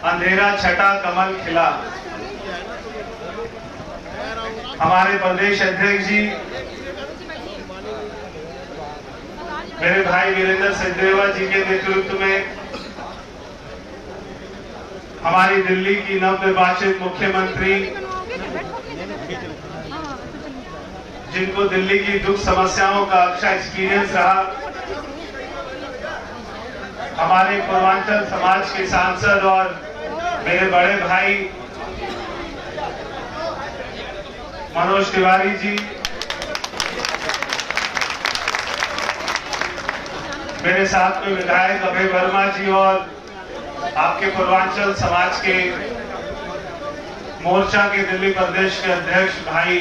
अंधेरा छटा कमल खिला। हमारे प्रदेश अध्यक्ष जी मेरे भाई वीरेंद्र सचदेवा जी के नेतृत्व में हमारी दिल्ली की नवनिर्वाचित मुख्यमंत्री, जिनको दिल्ली की दुख समस्याओं का अच्छा एक्सपीरियंस रहा, हमारे पूर्वांचल समाज के सांसद और मेरे बड़े भाई मनोज तिवारी जी, मेरे साथ में विधायक अभय वर्मा जी और आपके पूर्वांचल समाज के मोर्चा के दिल्ली प्रदेश के अध्यक्ष भाई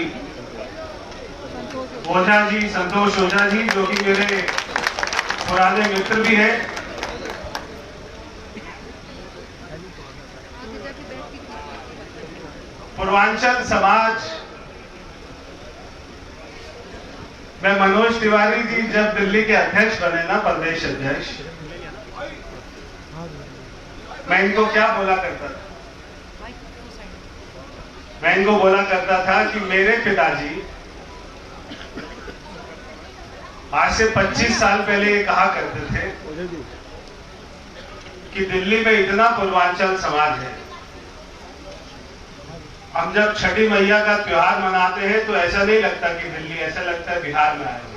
ओझा जी, संतोष ओझा जी, जो कि मेरे पुराने मित्र भी हैं। पूर्वांचल समाज में मनोज तिवारी जी जब दिल्ली के अध्यक्ष बने ना, प्रदेश अध्यक्ष, मैं इनको क्या बोला करता था? मैं इनको बोला करता था कि मेरे पिताजी आज से 25 साल पहले ये कहा करते थे कि दिल्ली में इतना पूर्वांचल समाज है, हम जब छठी मैया का त्योहार मनाते हैं तो ऐसा नहीं लगता कि दिल्ली, ऐसा लगता है बिहार में आए हुए।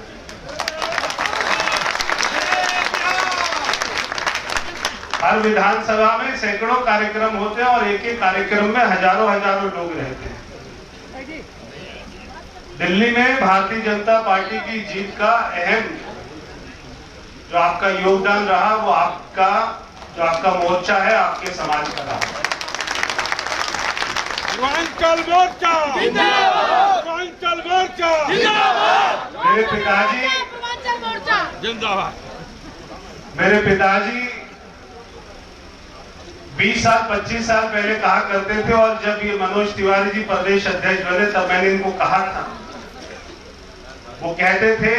हर विधानसभा में सैकड़ों कार्यक्रम होते हैं और एक एक कार्यक्रम में हजारों हजारों लोग रहते हैं। दिल्ली में भारतीय जनता पार्टी की जीत का अहम जो आपका योगदान रहा, वो जो आपका मोर्चा है, आपके समाज का रहा। पूर्वांचल मोर्चा जिंदाबाद, पूर्वांचल मोर्चा जिंदाबाद, मेरे पिताजी जिंदाबाद। मेरे पिताजी 20 साल 25 साल पहले कहा करते थे, और जब ये मनोज तिवारी जी प्रदेश अध्यक्ष बने तब मैंने इनको कहा था, वो कहते थे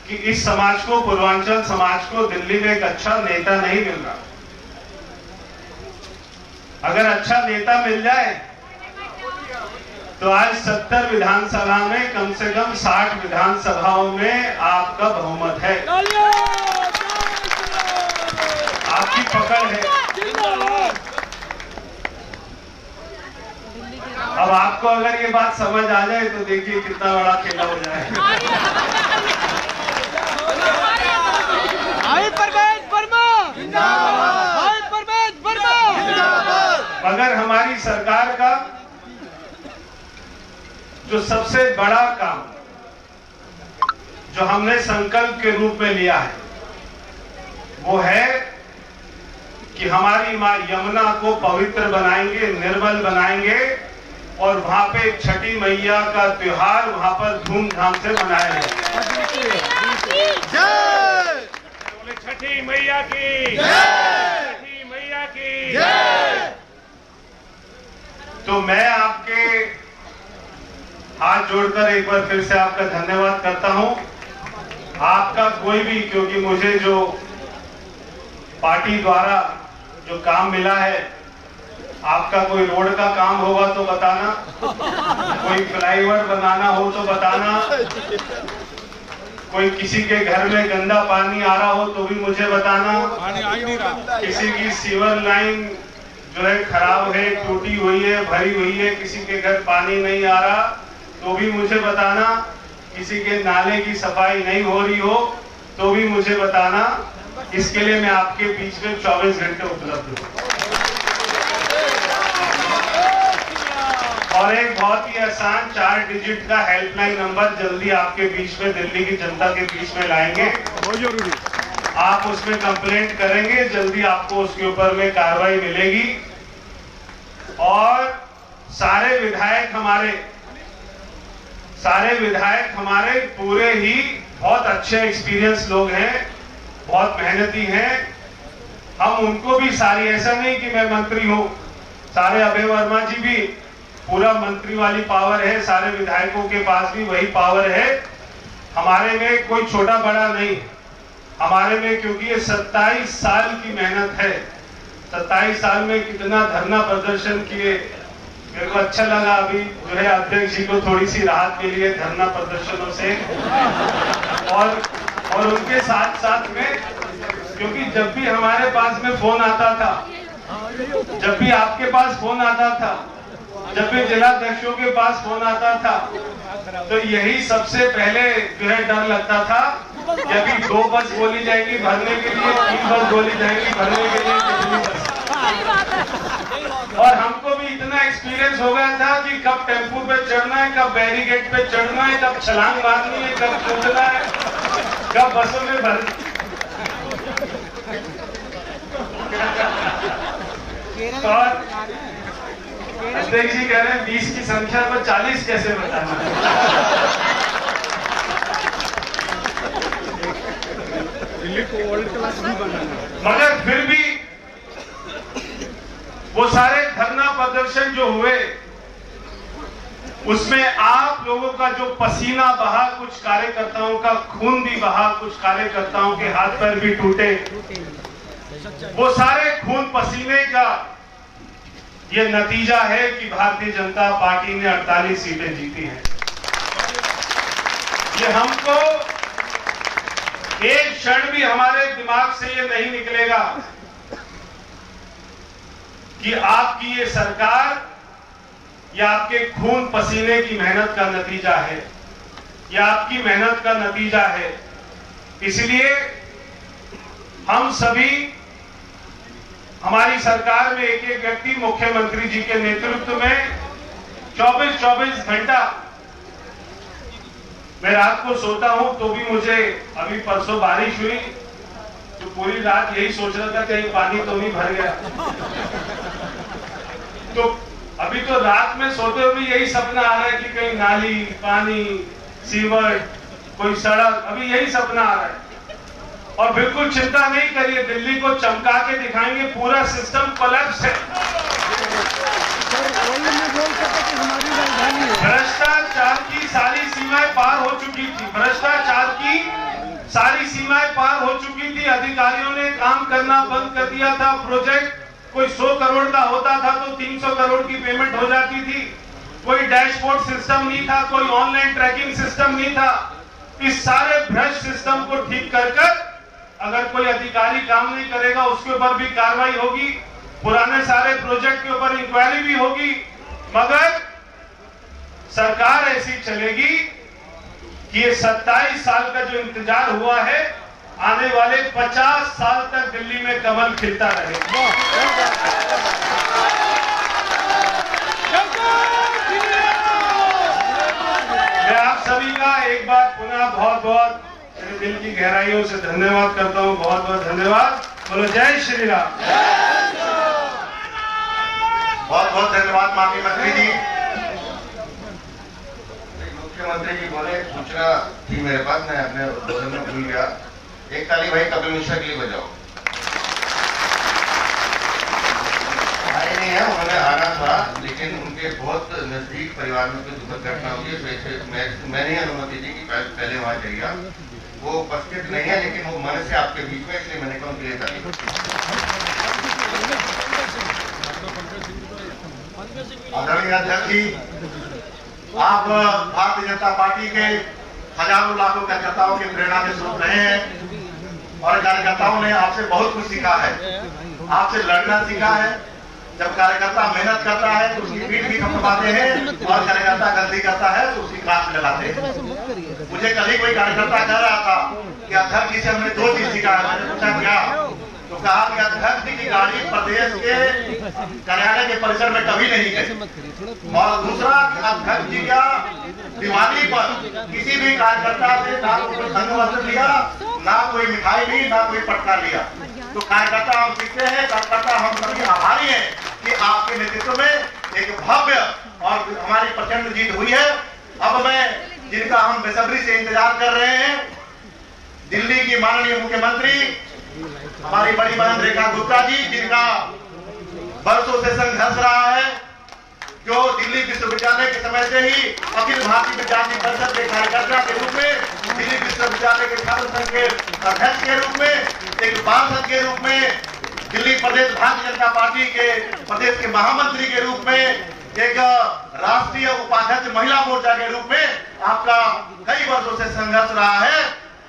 कि इस समाज को, पूर्वांचल समाज को दिल्ली में एक अच्छा नेता नहीं मिल रहा। अगर अच्छा नेता मिल जाए तो आज 70 विधानसभा में कम से कम 60 विधानसभाओं में आपका बहुमत है, आपकी पकड़ है। अब आपको अगर ये बात समझ आ जाए तो देखिए कितना बड़ा खेला हो जाए। मगर हमारी सरकार का जो सबसे बड़ा काम जो हमने संकल्प के रूप में लिया है, वो है कि हमारी मां यमुना को पवित्र बनाएंगे, निर्मल बनाएंगे, और वहां पे छठी मैया का त्योहार वहां पर धूमधाम से मनाया जाए। छठी मैया की जय, छठी मैया की जय। तो मैं आपके हाथ जोड़कर एक बार फिर से आपका धन्यवाद करता हूं। आपका कोई भी, क्योंकि मुझे जो पार्टी द्वारा जो काम मिला है, आपका कोई रोड का काम होगा तो बताना, कोई फ्लाईओवर बनाना हो तो बताना, कोई किसी के घर में गंदा पानी आ रहा हो तो भी मुझे बताना, किसी की सीवर लाइन जो है खराब है, टूटी हुई है, भरी हुई है, किसी के घर पानी नहीं आ रहा तो भी मुझे बताना, किसी के नाले की सफाई नहीं हो रही हो तो भी मुझे बताना। इसके लिए मैं आपके बीच में 24 घंटे उपलब्ध हूँ। और एक बहुत ही आसान 4 डिजिट का हेल्पलाइन नंबर जल्दी आपके बीच में, दिल्ली की जनता के बीच में लाएंगे। आप उसमें कंप्लेंट करेंगे, जल्दी आपको उसके ऊपर में कार्रवाई मिलेगी। और सारे विधायक हमारे पूरे ही बहुत अच्छे एक्सपीरियंस लोग हैं, बहुत मेहनती हैं। हम उनको भी सारी, ऐसा नहीं कि मैं मंत्री हूं, सारे अभय वर्मा जी भी पूरा मंत्री वाली पावर है, सारे विधायकों के पास भी वही पावर है। हमारे में कोई छोटा बड़ा नहीं, हमारे में क्योंकि ये 27 साल की मेहनत है, 27 साल में कितना धरना प्रदर्शन किए। मेरे को अच्छा लगा अभी जो है अध्यक्ष जी को थोड़ी सी राहत मिली है धरना प्रदर्शनों से। और उनके साथ साथ में, क्योंकि जब भी हमारे पास में फोन आता था, जब भी आपके पास फोन आता था, जब भी जिलाध्यक्षों के पास फोन आता था, तो यही सबसे पहले जो है डर लगता था कि अभी 2 बस बोली जाएगी भरने के लिए, 3 बस बोली जाएगी भरने के लिए, कितनी बस। और हमको भी इतना एक्सपीरियंस हो गया था कि कब टेम्पू पे चढ़ना है, कब बैरिकेड पे चढ़ना है, कब छलांग मारनी है, कब कूदना है, कब बसों में भर। और अध्यक्ष जी कह रहे हैं 20 की संख्या पर 40 कैसे बताना। दिल्ली को वर्ल्ड क्लास भी बनाना। मगर फिर भी वो सारे धरना प्रदर्शन जो हुए, उसमें आप लोगों का जो पसीना बहा, कुछ कार्यकर्ताओं का खून भी बहा, कुछ कार्यकर्ताओं के हाथ पैर भी टूटे, वो सारे खून पसीने का ये नतीजा है कि भारतीय जनता पार्टी ने 48 सीटें जीती हैं। ये हमको एक क्षण भी हमारे दिमाग से ये नहीं निकलेगा कि आपकी ये सरकार या आपके खून पसीने की मेहनत का नतीजा है, या आपकी मेहनत का नतीजा है। इसलिए हम सभी, हमारी सरकार में एक एक व्यक्ति मुख्यमंत्री जी के नेतृत्व में 24-24 घंटा, मैं रात को सोता हूं तो भी मुझे, अभी परसों बारिश हुई तो पूरी रात यही सोच रहा था कहीं पानी तो नहीं भर गया। तो अभी तो रात में सोते हुए भी यही सपना आ रहा है कि कहीं नाली, पानी, सीवर, कोई सड़क, अभी यही सपना आ रहा है। और बिल्कुल चिंता नहीं करिए, दिल्ली को चमका के दिखाएंगे, पूरा सिस्टम कोलैप्स है। भ्रष्टाचार की सारी सीमाएं पार हो चुकी थी, भ्रष्टाचार की सारी सीमाएं पार हो चुकी थी। अधिकारियों ने काम करना बंद कर दिया था। प्रोजेक्ट कोई 100 करोड़ का होता था तो 300 करोड़ की पेमेंट हो जाती थी। कोई डैशबोर्ड सिस्टम नहीं था, कोई ऑनलाइन ट्रैकिंग सिस्टम नहीं था। इस सारे भ्रष्ट सिस्टम को ठीक कर अगर कोई अधिकारी काम नहीं करेगा उसके ऊपर भी कार्रवाई होगी, पुराने सारे प्रोजेक्ट के ऊपर इंक्वायरी भी होगी। मगर सरकार ऐसी चलेगी कि ये 27 साल का जो इंतजार हुआ है, आने वाले 50 साल तक दिल्ली में कमल खिलता रहेगा। मैं आप सभी का एक बार पुनः बहुत बहुत मेरे दिल की गहराइयों से धन्यवाद करता हूं। बहुत बहुत धन्यवाद। बोलो जय श्री राम। बहुत बहुत धन्यवाद माननीय मंत्री जी। मुख्यमंत्री जी बोले, सूचना थी मेरे पास, मैं अपने उद्बोधन में भूल गया। एक ताली भाई कपिल मिश्रा के लिए बजाओ। आए नहीं है, उन्होंने आना था, लेकिन उनके बहुत नजदीक परिवार में कोई दुखद घटना हुई है, तो ऐसे मैं नहीं अनुमति दी कि पहले वहां जाइएगा। वो उपस्थित नहीं है, लेकिन वो मन से आपके बीच में, इसलिए मैंने कहा उनके लिए ताली। आदरणीय अध्यक्ष जी, आप भारतीय जनता पार्टी के हजारों लाखों कार्यकर्ताओं की प्रेरणा के स्रोत रहे हैं और कार्यकर्ताओं ने आपसे बहुत कुछ सीखा है। आपसे लड़ना सीखा है। जब कार्यकर्ता मेहनत करता है तो उसकी पीठ भी थपथपाते हैं, और कार्यकर्ता गलती करता है तो उसकी काट में लगाते हैं। मुझे कल ही कोई कार्यकर्ता कह रहा था कि अध्यक्ष जी से हमने 2 चीज सीखा है। मैंने पूछा क्या? तो कहा कि अध्यक्ष जी की गाड़ी प्रदेश के कार्यालय के परिसर में कभी नहीं गई, और दूसरा अध्यक्ष जी का दिवाली पर किसी भी कार्यकर्ता से ना कोई संघ वस्त्र लिया, ना कोई मिठाई ली, ना कोई पटका लिया। तो कार्यकर्ता हम सीखते हैं, कार्यकर्ता हम सभी आभारी हैं कि आपके नेतृत्व में एक भव्य और हमारी प्रचंड जीत हुई है। अब मैं जिनका हम बेसब्री से इंतजार कर रहे हैं, दिल्ली की माननीय मुख्यमंत्री हमारी बड़ी बहन रेखा गुप्ता जी, जिनका बरसों से संघर्ष रहा है, जो दिल्ली विश्वविद्यालय के समय से ही अखिल भारतीय विद्यार्थी परिषद के कार्यकर्ता के रूप में, दिल्ली विश्वविद्यालय के छात्र संघ के अध्यक्ष के रूप में, एक सांसद के रूप में दिल्ली प्रदेश भारतीय जनता पार्टी के प्रदेश के महामंत्री के रूप में, एक राष्ट्रीय उपाध्यक्ष महिला मोर्चा के रूप में आपका कई वर्षों से संघर्ष रहा है।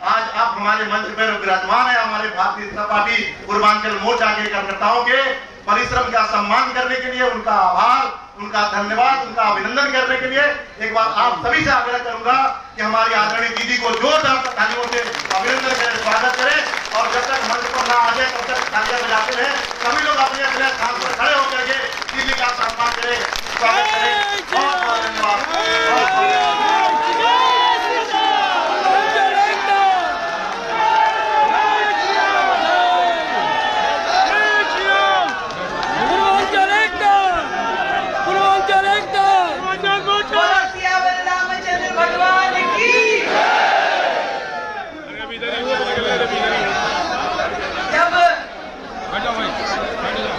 आज आप हमारे मंच पर विराजमान है। हमारे भारतीय जनता पार्टी पूर्वांचल मोर्चा के कार्यकर्ताओं के परिश्रम का सम्मान करने के लिए, उनका आभार, उनका धन्यवाद, उनका अभिनंदन करने के लिए एक बार आप सभी से आग्रह करूंगा कि हमारी आदरणीय दीदी को जोरदार तालियों से अभिनंदन करें, स्वागत करें। और जब तक मंच पर ना आ जाए तब तक तालियां बजाते रहे। सभी लोग अपने अपने स्थान पर खड़े होकर के दीदी का सम्मान करें, स्वागत करें। बहुत बहुत धन्यवाद।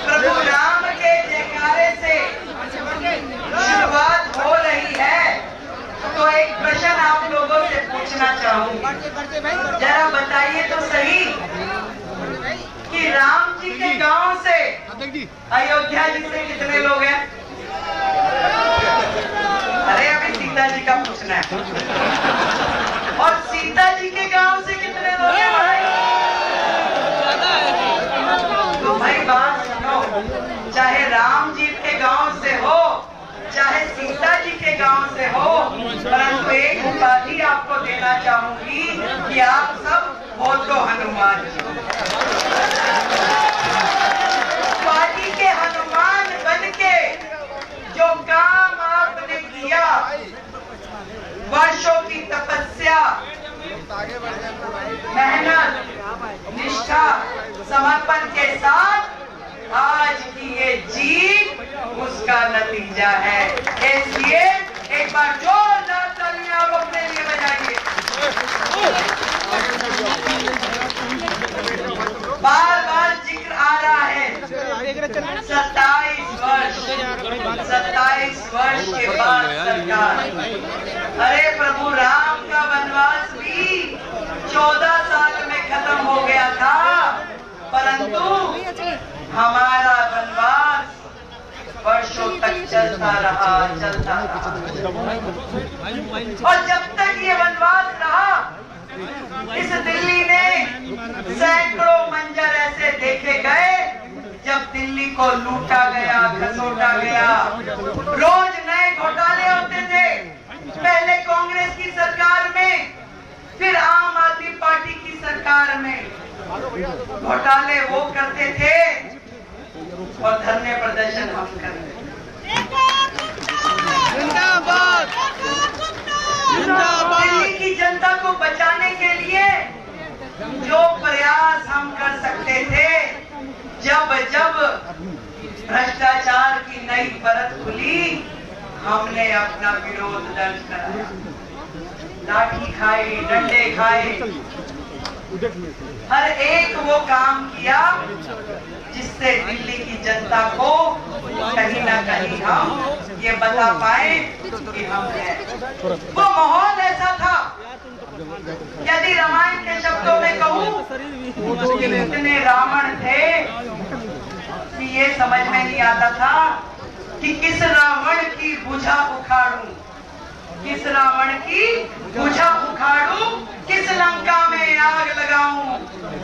प्रभु राम के जयकारे से शुरुआत हो रही है, तो एक प्रश्न आप लोगों से पूछना चाहूंगी। जरा बताइए तो सही कि राम जी के गांव से अयोध्या जी से कितने लोग हैं? अरे अभी सीता जी का पूछना है। और सीता जी के गांव से कितने लोग हैं भाई? तो भाई बात सुनो, चाहे राम जी के गांव से हो, चाहे सीता जी के गांव से हो, परंतु एक उपाधि आपको देना चाहूंगी कि आप सब हो तो हनुमान जी। पार्टी के हनुमान बनके जो काम आपने किया, वर्षों की तपस्या, मेहनत, निष्ठा, समर्पण के साथ आज की ये जीत उसका नतीजा है। इसलिए एक बार जोरदार तालियां आप अपने लिए बजाइए। बार बार जिक्र आ रहा है 27 वर्ष के बाद सरकार। अरे प्रभु राम का वनवास भी 14 साल में खत्म हो गया था, परंतु हमारा वनवास वर्षों तक चलता रहा। और जब तक ये वनवास रहा, इस दिल्ली ने सैकड़ों मंजर ऐसे देखे गए जब दिल्ली को लूटा गया, घसोटा गया। रोज नए घोटाले होते थे, पहले कांग्रेस की सरकार में, फिर आम आदमी पार्टी की सरकार में। घोटाले वो करते थे और धरने प्रदर्शन हम करते। दिल्ली की जनता को बचाने के लिए जो प्रयास हम कर सकते थे, जब जब भ्रष्टाचार की नई परत खुली, हमने अपना विरोध दर्ज कराया। लाठी खाई, डंडे खाए, हर एक वो काम किया जिससे दिल्ली की जनता को कहीं ना कहीं हम ये बता पाए कि हम हैं। वो माहौल ऐसा था, यदि रामायण के शब्दों में कहूँ, इतने रावण थे कि ये समझ में नहीं आता था कि किस रावण की भुजा उखाड़ूं, किस रावण की भुजा उखाड़ूं, किस लंका में आग लगाऊं।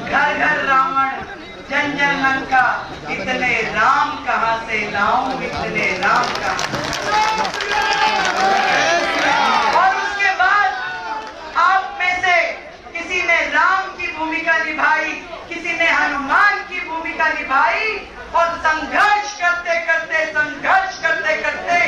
घर घर रावण, जन जन लंका, इतने राम कहां से लाऊं, इतने राम कहां। और उसके बाद आप में से किसी ने राम की भूमिका निभाई, किसी ने हनुमान की भूमिका निभाई, और संघर्ष करते करते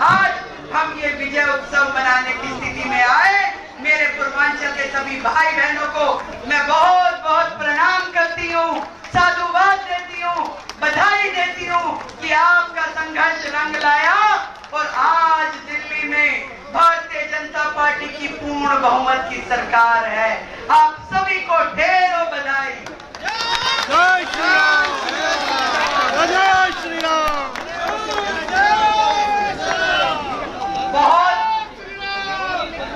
आज हम ये विजय उत्सव मनाने की स्थिति में आए। मेरे पूर्वांचल के सभी भाई बहनों को मैं बहुत बहुत प्रणाम करती हूँ, साधुवाद देती हूँ, बधाई देती हूँ कि आपका संघर्ष रंग लाया और आज दिल्ली में भारतीय जनता पार्टी की पूर्ण बहुमत की सरकार है। आप सभी को ढेरों बधाई। जय श्री राम, जय श्री राम। बहुत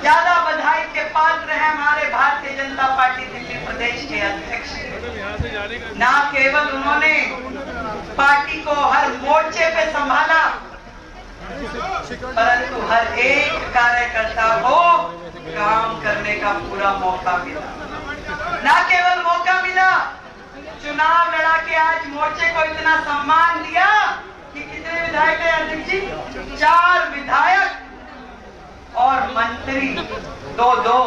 ज्यादा बधाई के पात्र हैं हमारे भारतीय जनता पार्टी दिल्ली प्रदेश के अध्यक्ष। ना केवल उन्होंने पार्टी को मोर्चे पे संभाला, परंतु हर एक कार्यकर्ता को काम करने का पूरा मौका मिला। ना केवल मौका मिला, चुनाव लड़ा के आज मोर्चे को इतना सम्मान दिया कि कितने विधायक हैं अध्यक्ष जी? 4 विधायक और मंत्री 2-2।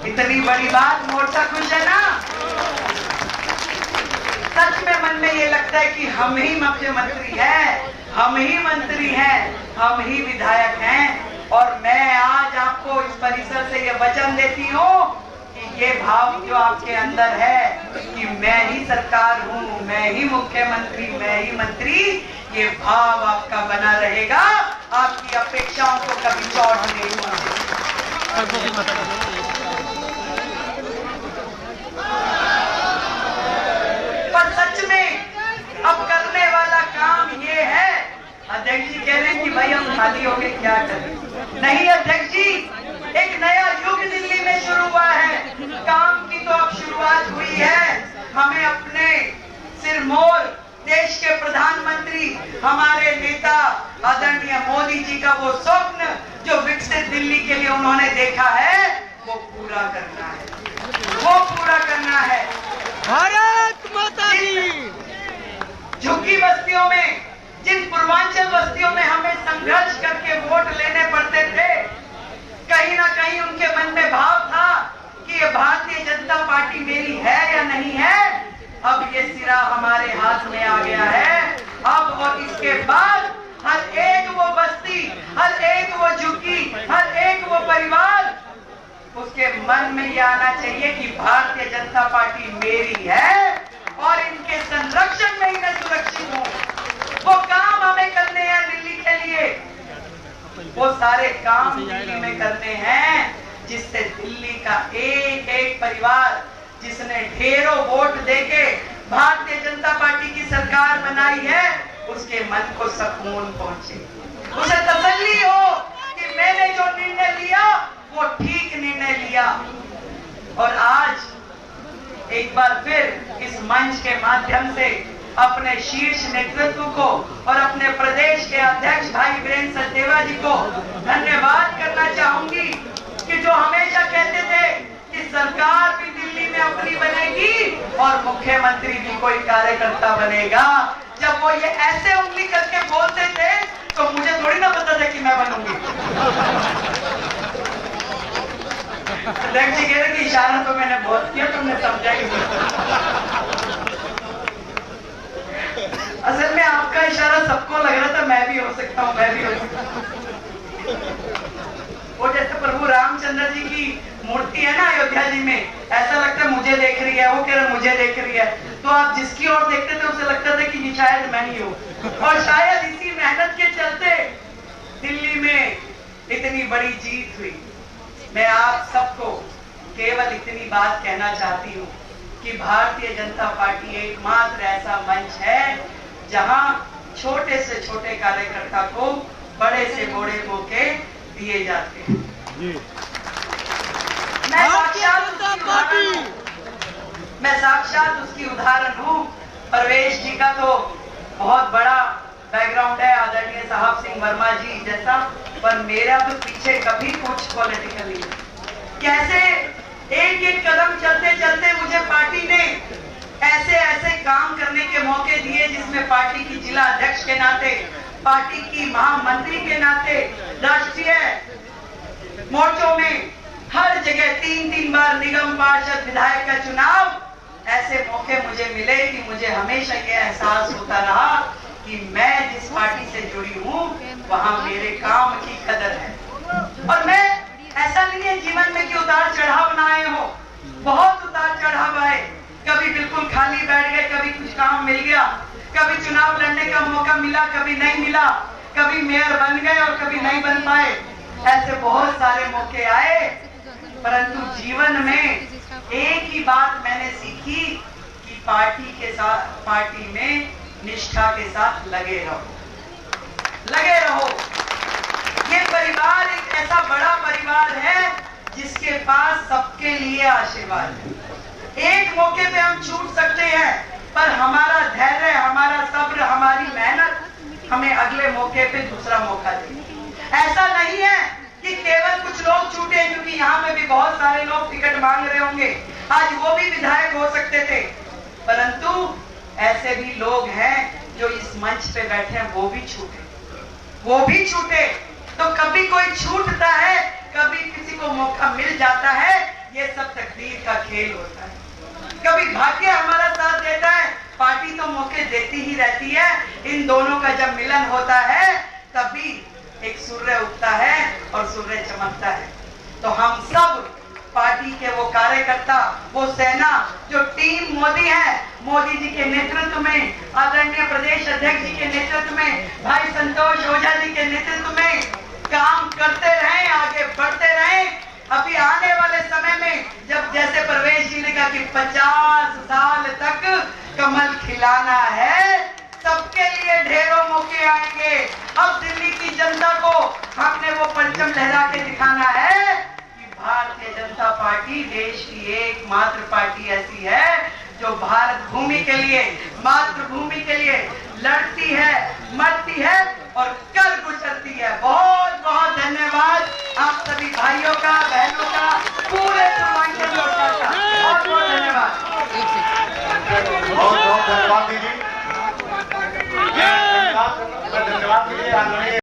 इतनी बड़ी बात, मोर्चा खुश है ना? सच में मन में ये लगता है कि हम ही मुख्यमंत्री हैं, हम ही मंत्री हैं, हम ही विधायक हैं। और मैं आज आपको इस परिसर से ये वचन देती हूँ कि ये भाव जो आपके अंदर है कि मैं ही सरकार हूँ, मैं ही मुख्यमंत्री, मैं ही मंत्री, ये भाव आपका बना रहेगा। आपकी अपेक्षाओं को कभी चोट नहीं पहुंचेगी। पर सच में अब करने वाला काम ये है, अध्यक्ष जी कह रहे हैं कि भाई हम खाली हो गए क्या करें? नहीं अध्यक्ष जी, एक नया युग दिल्ली में शुरू हुआ है। काम की तो अब शुरुआत हुई है। हमें अपने सिरमौर देश के प्रधानमंत्री, हमारे नेता आदरणीय मोदी जी का वो स्वप्न जो विकसित दिल्ली के लिए उन्होंने देखा है, वो पूरा करना है, वो पूरा करना है। भारत माता की। झुग्गी बस्तियों में, जिन पूर्वांचल बस्तियों में हमें संघर्ष करके वोट लेने पड़ते थे, कहीं ना कहीं उनके मन में भाव था कि ये भारतीय जनता पार्टी मेरी है या नहीं है। अब ये सिरा हमारे हाथ में आ गया है। अब और इसके बाद हर एक वो बस्ती, हर एक वो झुग्गी, हर एक वो परिवार, उसके मन में ये आना चाहिए कि भारतीय जनता पार्टी मेरी है और इनके संरक्षण में ही मैं सुरक्षित हूँ। वो काम हमें करने हैं दिल्ली के लिए, वो सारे काम दिल्ली में करने हैं जिससे दिल्ली का एक एक परिवार जिसने ढेरों वोट देके भारतीय जनता पार्टी की सरकार बनाई है, उसके मन को सुकून पहुंचे, उसे तसल्ली हो कि मैंने जो निर्णय लिया वो ठीक निर्णय लिया। और आज एक बार फिर इस मंच के माध्यम से अपने शीर्ष नेतृत्व को और अपने प्रदेश के अध्यक्ष भाई वीरेंद्र सचदेवा जी को धन्यवाद करना चाहूंगी कि जो हमेशा कहते थे कि सरकार भी दिल्ली में अपनी बनेगी और मुख्यमंत्री भी कोई कार्यकर्ता बनेगा। जब वो ये ऐसे उंगली करके बोलते थे तो मुझे थोड़ी ना पता था कि मैं बनूंगी। अध्यक्ष जी कह रहे कि इशारा तो मैंने बहुत किया, तुमने समझा ही नहीं। असल में आपका इशारा सबको लग रहा था मैं भी हो सकता हूँ, मैं भी हो सकता हूँ। वो जैसे प्रभु रामचंद्र जी की मूर्ति है ना अयोध्या जी में, ऐसा लगता है मुझे देख रही है, वो कह रहे मुझे देख रही है, तो आप जिसकी ओर देखते थे उसे लगता था कि शायद मैं ही हूँ। और शायद इसी मेहनत के चलते दिल्ली में इतनी बड़ी जीत हुई। मैं आप सबको केवल इतनी बात कहना चाहती हूँ कि भारतीय जनता पार्टी एकमात्र ऐसा मंच है जहां छोटे से छोटे कार्यकर्ता को बड़े से बड़े मौके दिए जाते हैं। मैं साक्षात उसकी उदाहरण हूँ। परवेश जी का तो बहुत बड़ा बैकग्राउंड है, आदरणीय साहब सिंह वर्मा जी जैसा, पर मेरा तो पीछे कभी कुछ पॉलिटिकली कैसे एक एक कदम चलते चलते मुझे पार्टी ने ऐसे ऐसे काम करने के मौके दिए जिसमें पार्टी की जिला अध्यक्ष के नाते, पार्टी की महामंत्री के नाते, राष्ट्रीय मोर्चों में हर जगह 3-3 बार निगम पार्षद विधायक का चुनाव, ऐसे मौके मुझे मिले कि मुझे हमेशा यह एहसास होता रहा कि मैं जिस पार्टी से जुड़ी हूँ वहां मेरे काम की कदर है। और मैं ऐसा नहीं है जीवन में कि उतार चढ़ाव ना आए हो, बहुत उतार चढ़ाव आए। कभी बिल्कुल खाली बैठ गए, कभी कुछ काम मिल गया, कभी चुनाव लड़ने का मौका मिला, कभी नहीं मिला, कभी मेयर बन गए और कभी नहीं बन पाए। ऐसे बहुत सारे मौके आए, परंतु जीवन में एक ही बात मैंने सीखी कि पार्टी के साथ, पार्टी में निष्ठा के साथ लगे रहो, लगे रहो। ये परिवार एक ऐसा बड़ा परिवार है जिसके पास सबके लिए आशीर्वाद है। एक मौके पे हम छूट सकते हैं, पर हमारा धैर्य, हमारा सब्र, हमारी मेहनत मौके पे दूसरा मौका देंगे। ऐसा नहीं है कि केवल कुछ लोग छूटे, क्योंकि यहाँ पे भी बहुत सारे लोग टिकट मांग रहे होंगे, आज वो भी विधायक हो सकते थे, परंतु ऐसे भी लोग हैं जो इस मंच पे बैठे हैं, वो भी छूटे। तो कभी कोई छूटता है, कभी किसी को मौका मिल जाता है, ये सब तकदीर का खेल होता है। कभी भाग्य हमारा साथ देता है, पार्टी तो मौके देती ही रहती है। इन दोनों का जब मिलन होता है तभी एक सूर्य उगता है और सूर्य चमकता है। तो हम सब पार्टी के वो कार्यकर्ता, वो सेना जो टीम मोदी है, मोदी जी के नेतृत्व में, आदरणीय प्रदेश अध्यक्ष जी के नेतृत्व में, भाई संतोष ओझा जी के नेतृत्व में काम करते रहें, आगे बढ़ते रहें। अभी आने वाले समय में जब जैसे परवेश जी ने कहा कि 50 साल तक कमल खिलाना है, सबके लिए ढेरों मौके आएंगे। अब दिल्ली की जनता को हमने वो परचम लहरा के दिखाना है कि भारतीय जनता पार्टी देश की एकमात्र पार्टी ऐसी है जो भारत भूमि के लिए, मातृभूमि के लिए लड़ती है, मरती है और कर गुजरती है। बहुत बहुत धन्यवाद आप सभी भाइयों का, बहनों का, पूरे पूर्वांचल मोर्चा का बहुत बहुत धन्यवाद। बहुत बहुत धन्यवाद दीदी। धन्यवाद दीजिए।